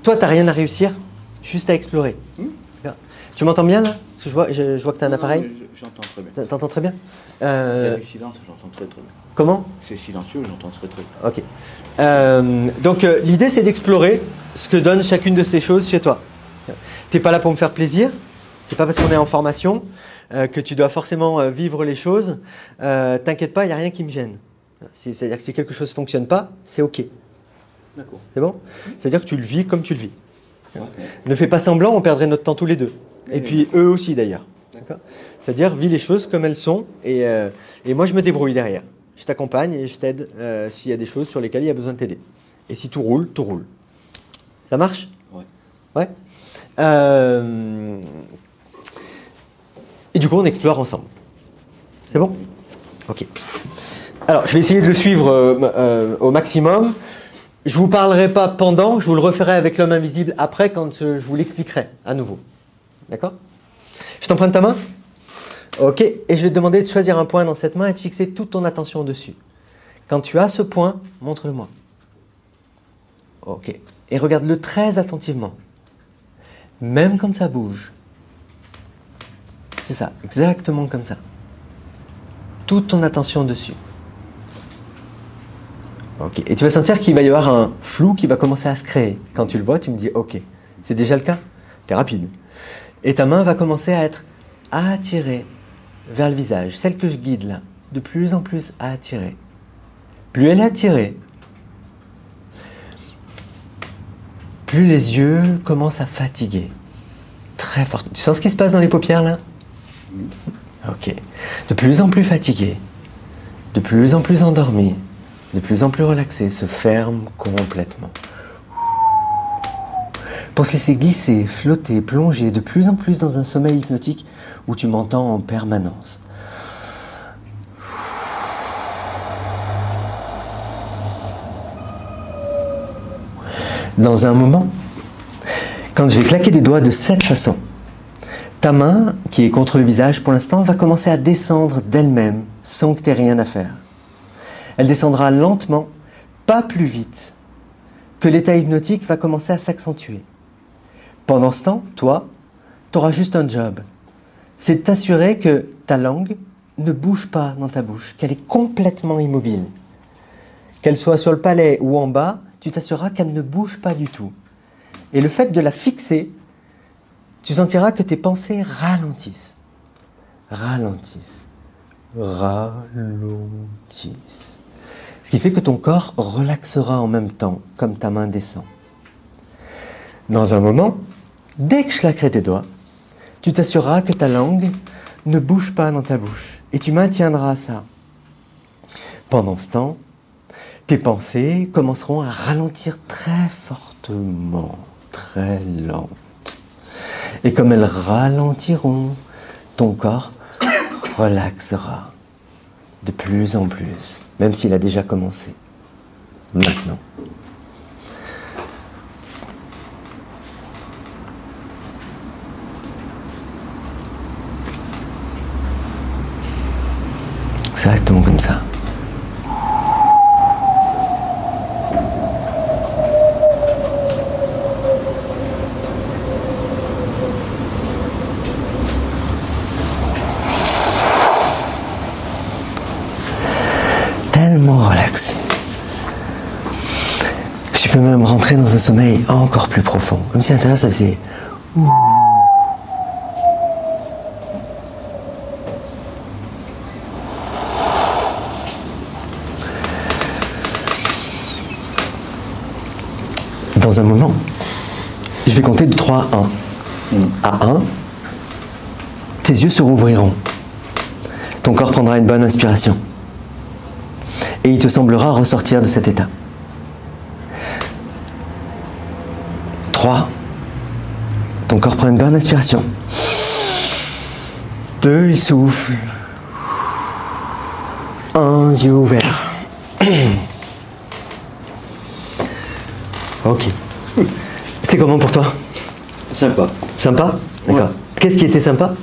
toi, tu n'as rien à réussir, juste à explorer. Tu m'entends bien là? Parce que je vois que tu as un appareil. J'entends très bien. T'entends très bien? Il y a du silence, j'entends très bien. Comment? C'est silencieux, j'entends très bien. Ok. Donc l'idée c'est d'explorer ce que donne chacune de ces choses chez toi. T'es pas là pour me faire plaisir. C'est pas parce qu'on est en formation que tu dois forcément vivre les choses. T'inquiète pas, il n'y a rien qui me gêne. C'est-à-dire que si quelque chose ne fonctionne pas, c'est ok. D'accord. C'est bon? C'est-à-dire que tu le vis comme tu le vis. Ouais. Ne fais pas semblant, on perdrait notre temps tous les deux. Et puis eux aussi d'ailleurs. C'est-à-dire, vis les choses comme elles sont et moi je me débrouille derrière. Je t'accompagne et je t'aide s'il y a des choses sur lesquelles il y a besoin de t'aider. Et si tout roule, tout roule. Ça marche? Ouais. Ouais. Et du coup, on explore ensemble. C'est bon? Ok. Alors, je vais essayer de le suivre au maximum. Je ne vous parlerai pas pendant, je vous le referai avec l'homme invisible après quand je vous l'expliquerai à nouveau. D'accord? Je t'emprunte ta main? Ok. Et je vais te demander de choisir un point dans cette main et de fixer toute ton attention dessus. Quand tu as ce point, montre-le-moi. Ok. Et regarde-le très attentivement. Même quand ça bouge. C'est ça, exactement comme ça. Toute ton attention dessus. Ok. Et tu vas sentir qu'il va y avoir un flou qui va commencer à se créer. Quand tu le vois, tu me dis ok. C'est déjà le cas? T'es rapide. Et ta main va commencer à être attirée vers le visage. Celle que je guide là. De plus en plus attirée. Plus elle est attirée, plus les yeux commencent à fatiguer. Très fort. Tu sens ce qui se passe dans les paupières là? Ok. De plus en plus fatigué. De plus en plus endormi. De plus en plus relaxé, se ferme complètement. Pour se laisser glisser, flotter, plonger de plus en plus dans un sommeil hypnotique où tu m'entends en permanence. Dans un moment, quand je vais claquer des doigts de cette façon, ta main, qui est contre le visage pour l'instant, va commencer à descendre d'elle-même sans que tu aies rien à faire. Elle descendra lentement, pas plus vite, que l'état hypnotique va commencer à s'accentuer. Pendant ce temps, toi, tu auras juste un job. C'est de t'assurer que ta langue ne bouge pas dans ta bouche, qu'elle est complètement immobile. Qu'elle soit sur le palais ou en bas, tu t'assureras qu'elle ne bouge pas du tout. Et le fait de la fixer, tu sentiras que tes pensées ralentissent. Ralentissent. Ralentissent. Ce qui fait que ton corps relaxera en même temps, comme ta main descend. Dans un moment, dès que je claquerai tes doigts, tu t'assureras que ta langue ne bouge pas dans ta bouche. Et tu maintiendras ça. Pendant ce temps, tes pensées commenceront à ralentir très fortement, très lente. Et comme elles ralentiront, ton corps relaxera de plus en plus, même s'il a déjà commencé. Maintenant. Exactement comme ça. Tellement relaxé que tu peux même rentrer dans un sommeil encore plus profond, comme si à l'intérieur ça faisait dans un moment, je vais compter de 3 à 1. À 1, tes yeux se rouvriront. Ton corps prendra une bonne inspiration. Et il te semblera ressortir de cet état. 3. Ton corps prend une bonne inspiration. 2. Il souffle. 1. Yeux ouverts. Ok. C'était comment pour toi? Sympa. Sympa? D'accord. Ouais. Qu'est-ce qui était sympa?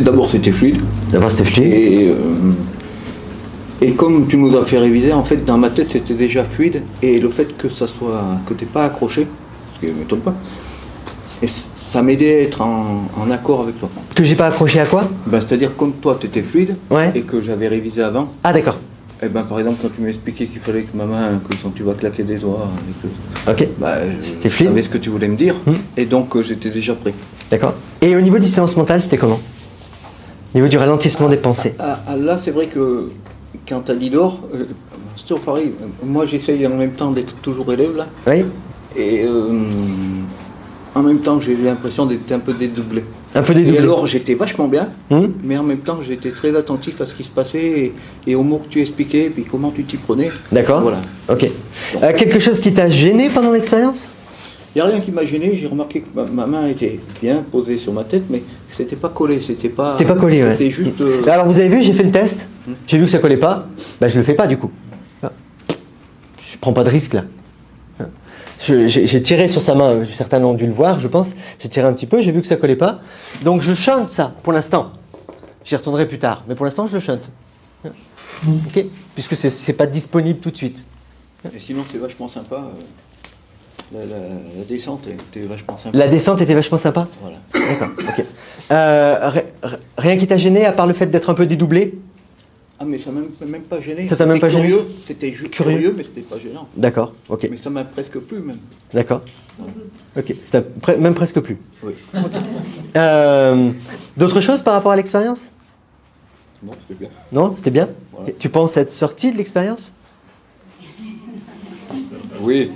D'abord c'était fluide. D'abord c'était fluide. Et comme tu nous as fait réviser, en fait dans ma tête c'était déjà fluide. Et le fait que ça soit que t'es pas accroché, ce qui ne m'étonne pas, et ça m'aidait à être en accord avec toi. Que j'ai pas accroché à quoi? Ben, c'est-à-dire comme toi tu étais fluide et que j'avais révisé avant. Ah d'accord. Et ben, par exemple, quand tu m'expliquais qu'il fallait que ma main, que quand tu vas claquer des doigts, ok. Je savais ce que tu voulais me dire, et donc j'étais déjà prêt. D'accord. Et au niveau du séance mentale, c'était comment? Au niveau du ralentissement des pensées? Là, c'est vrai que quand tu as dit d'or, c'est toujours pareil. Moi, j'essaye en même temps d'être toujours élève, là. Oui. Et en même temps, j'ai l'impression d'être un peu dédoublé. Un peu dédoublé. Et alors, j'étais vachement bien, mais en même temps, j'étais très attentif à ce qui se passait et aux mots que tu expliquais, et puis comment tu t'y prenais. D'accord. Voilà. Ok. Quelque chose qui t'a gêné pendant l'expérience? Il n'y a rien qui m'a gêné, j'ai remarqué que ma main était bien posée sur ma tête, mais c'était pas collé, c'était pas collé, ouais. C'était juste... Alors vous avez vu, j'ai fait le test, j'ai vu que ça collait pas, ben, je le fais pas du coup. Je prends pas de risque là. J'ai tiré sur sa main, certains ont dû le voir, je pense. J'ai tiré un petit peu, j'ai vu que ça collait pas. Donc je chante ça pour l'instant. J'y retournerai plus tard, mais pour l'instant je le chante. Ok. Puisque c'est pas disponible tout de suite. Et sinon c'est vachement sympa. La descente était vachement sympa. La descente était vachement sympa. Voilà. D'accord. Ok. Rien qui t'a gêné à part le fait d'être un peu dédoublé? Ah mais ça m'a même pas gêné. Ça t'a même pas gêné? C'était juste curieux, mais c'était pas gênant. D'accord, ok. Mais ça m'a presque plu même. D'accord. Ok, c'était même presque plu. Oui. Okay. D'autres choses par rapport à l'expérience? Non, c'était bien. Non, c'était bien. Voilà. Tu penses être sorti de l'expérience? Oui.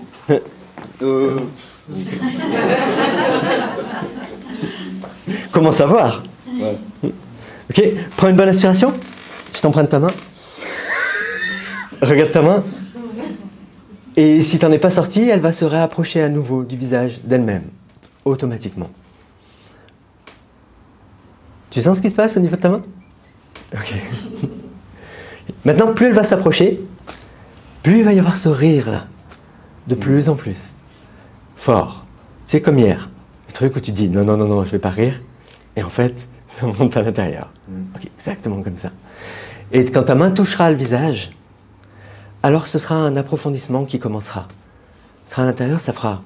Comment savoir? Voilà. Ok, prends une bonne inspiration. Je t'emprunte ta main. Regarde ta main. Et si tu n'en es pas sorti, elle va se réapprocher à nouveau du visage d'elle-même, automatiquement. Tu sens ce qui se passe au niveau de ta main? Ok. Maintenant, plus elle va s'approcher, plus il va y avoir ce rire là, de plus en plus. Fort. C'est comme hier. Le truc où tu dis non, non, non, non, je ne vais pas rire. Et en fait, ça monte à l'intérieur. Ok, exactement comme ça. Et quand ta main touchera le visage, alors ce sera un approfondissement qui commencera. Ce sera à l'intérieur, ça fera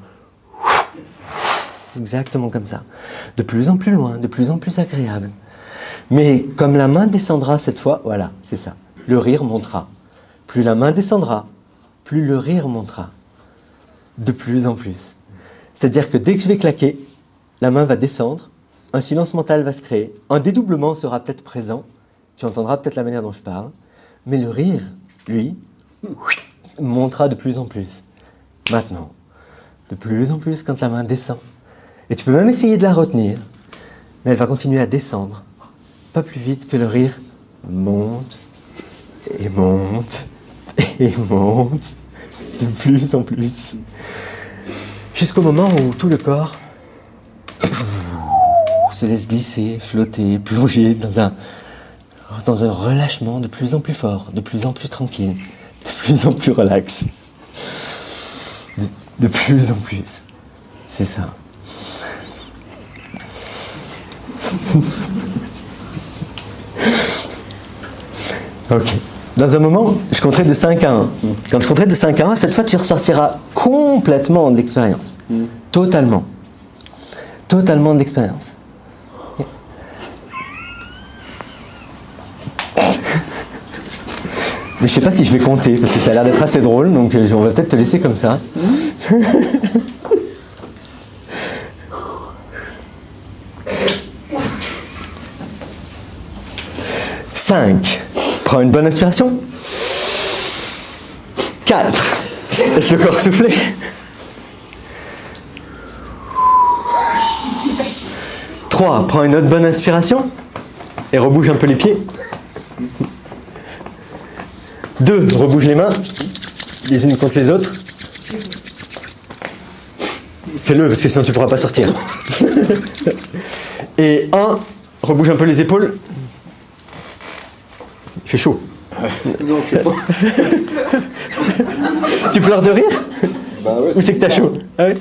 exactement comme ça. De plus en plus loin, de plus en plus agréable. Mais comme la main descendra cette fois, voilà, c'est ça. Le rire montera. Plus la main descendra, plus le rire montera. De plus en plus. C'est-à-dire que dès que je vais claquer, la main va descendre, un silence mental va se créer, un dédoublement sera peut-être présent, tu entendras peut-être la manière dont je parle, mais le rire, lui, montera de plus en plus. Maintenant, de plus en plus quand la main descend. Et tu peux même essayer de la retenir, mais elle va continuer à descendre, pas plus vite que le rire monte, et monte, et monte, de plus en plus. Jusqu'au moment où tout le corps se laisse glisser, flotter, plonger dans un relâchement de plus en plus fort, de plus en plus tranquille, de plus en plus relax. De plus en plus. C'est ça. Ok. Dans un moment, je compterai de 5 à 1. Quand je compterai de 5 à 1, cette fois tu ressortiras complètement de l'expérience. Totalement. Totalement de l'expérience. Mais je sais pas si je vais compter, parce que ça a l'air d'être assez drôle, donc on va peut-être te laisser comme ça. 5. Prends une bonne inspiration. 4. Laisse le corps souffler. 3. Prends une autre bonne inspiration et rebouge un peu les pieds. 2. Rebouge les mains, les unes contre les autres. Fais-le parce que sinon tu ne pourras pas sortir. Et 1. Rebouge un peu les épaules. Il fait chaud. Non, je sais pas. Tu pleures de rire? Bah ouais. Ou c'est que t'as chaud? Ah ouais.